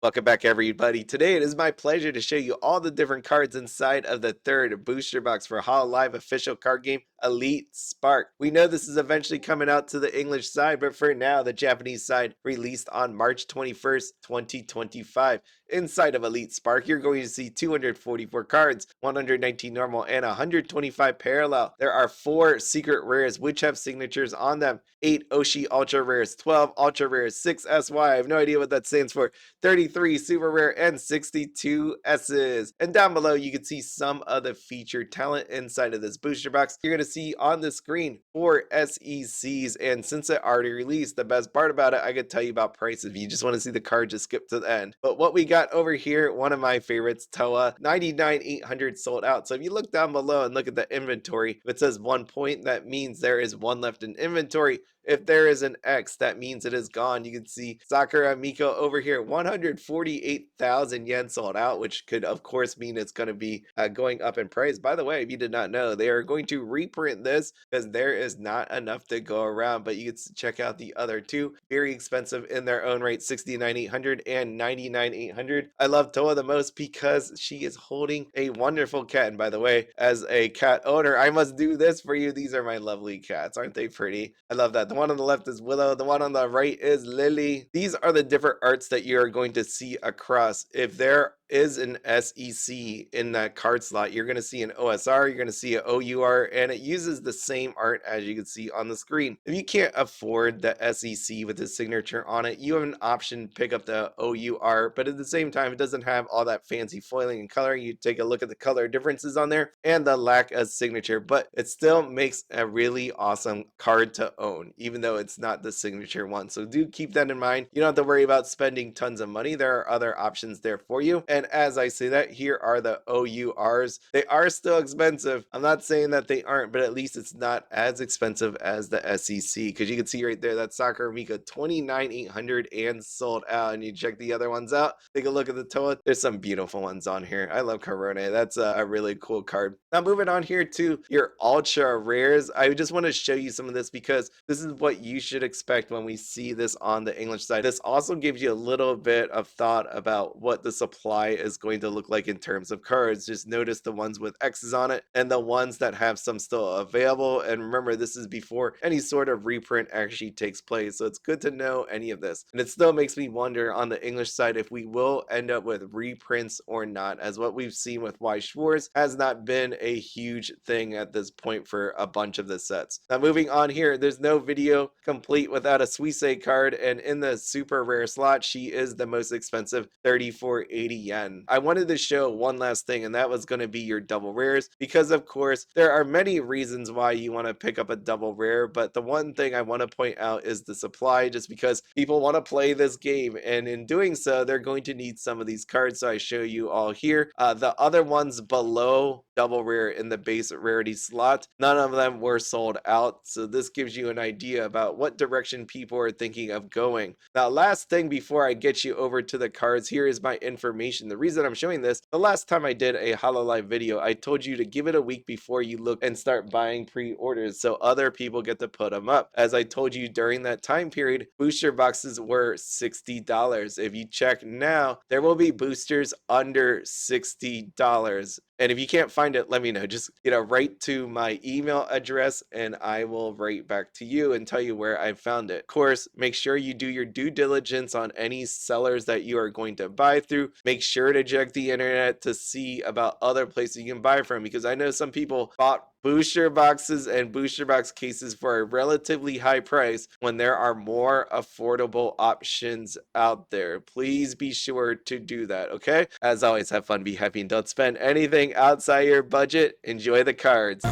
Welcome back, everybody. Today it is my pleasure to show you all the different cards inside of the third booster box for Hololive official card game Elite Spark. We know this is eventually coming out to the English side, but for now the Japanese side released on March 21st, 2025. Inside of Elite Spark, you're going to see 244 cards, 119 normal, and 125 parallel. There are 4 secret rares which have signatures on them, 8 Oshi ultra rares, 12 ultra rares, 6 SY, I have no idea what that stands for, 33 super rare, and 62 S's. And down below you can see some of the featured talent inside of this booster box. You're going to see on the screen 4 SECs, and since it already released, the best part about it, I could tell you about price. If you just want to see the card, just skip to the end. But what we got over here, one of my favorites, Towa, 99,800 sold out. So if you look down below and look at the inventory, if it says 1 point, that means there is 1 left in inventory. If there is an X, that means it is gone. You can see Sakura Miko over here, 148,000 yen sold out, which could of course mean it's going to be going up in price. By the way, if you did not know, they are going to reprint this because there is not enough to go around. But you can check out the other 2, very expensive in their own right, 69,800 and 99,800. I love Towa the most because she is holding a wonderful cat. And by the way, as a cat owner, I must do this for you. These are my lovely cats. Aren't they pretty? I love that. The one on the left is Willow. The one on the right is Lily. These are the different arts that you're going to see across. If there is an SEC in that card slot, you're going to see an OSR, you're going to see an OUR, and it uses the same art as you can see on the screen. If you can't afford the SEC with the signature on it, you have an option to pick up the OUR, but at the same time, it doesn't have all that fancy foiling and coloring. You take a look at the color differences on there and the lack of signature, but it still makes a really awesome card to own, even though it's not the signature one. So do keep that in mind. You don't have to worry about spending tons of money. There are other options there for you. And as I say that, here are the OURs. They are still expensive. I'm not saying that they aren't, but at least it's not as expensive as the SEC, because you can see right there that Sakura Mika 29,800 and sold out. And you check the other ones out, take a look at the Towa. There's some beautiful ones on here. I love Korone. That's a really cool card. Now moving on here to your ultra rares, I just want to show you some of this because this is what you should expect when we see this on the English side. This also gives you a little bit of thought about what the supply is going to look like in terms of cards. Just notice the ones with X's on it and the ones that have some still available. And remember, this is before any sort of reprint actually takes place, so it's good to know any of this. And it still makes me wonder on the English side if we will end up with reprints or not, as what we've seen with Y Schwartz has not been a huge thing at this point for a bunch of the sets. Now moving on here, there's no video complete without a Suisei card, and in the super rare slot, she is the most expensive, 3,480 yen. I wanted to show one last thing, and that was going to be your double rares, because of course there are many reasons why you want to pick up a double rare, but the one thing I want to point out is the supply, just because people want to play this game, and in doing so they're going to need some of these cards. So I show you all here. The other ones below double rare in the base rarity slot, none of them were sold out, so this gives you an idea about what direction people are thinking of going. Now last thing before I get you over to the cards, here is my information. The reason I'm showing this, the last time I did a Hololive video, I told you to give it a week before you look and start buying pre-orders so other people get to put them up. As I told you, during that time period, booster boxes were $60. If you check now, there will be boosters under $60. And if you can't find it, let me know. Just write to my email address and I will write back to you and tell you where I found it. Of course, make sure you do your due diligence on any sellers that you are going to buy through. Make sure to check the internet to see about other places you can buy from, because I know some people bought booster boxes and booster box cases for a relatively high price when there are more affordable options out there. Please be sure to do that, okay? As always, have fun, be happy, and don't spend anything outside your budget. Enjoy the cards.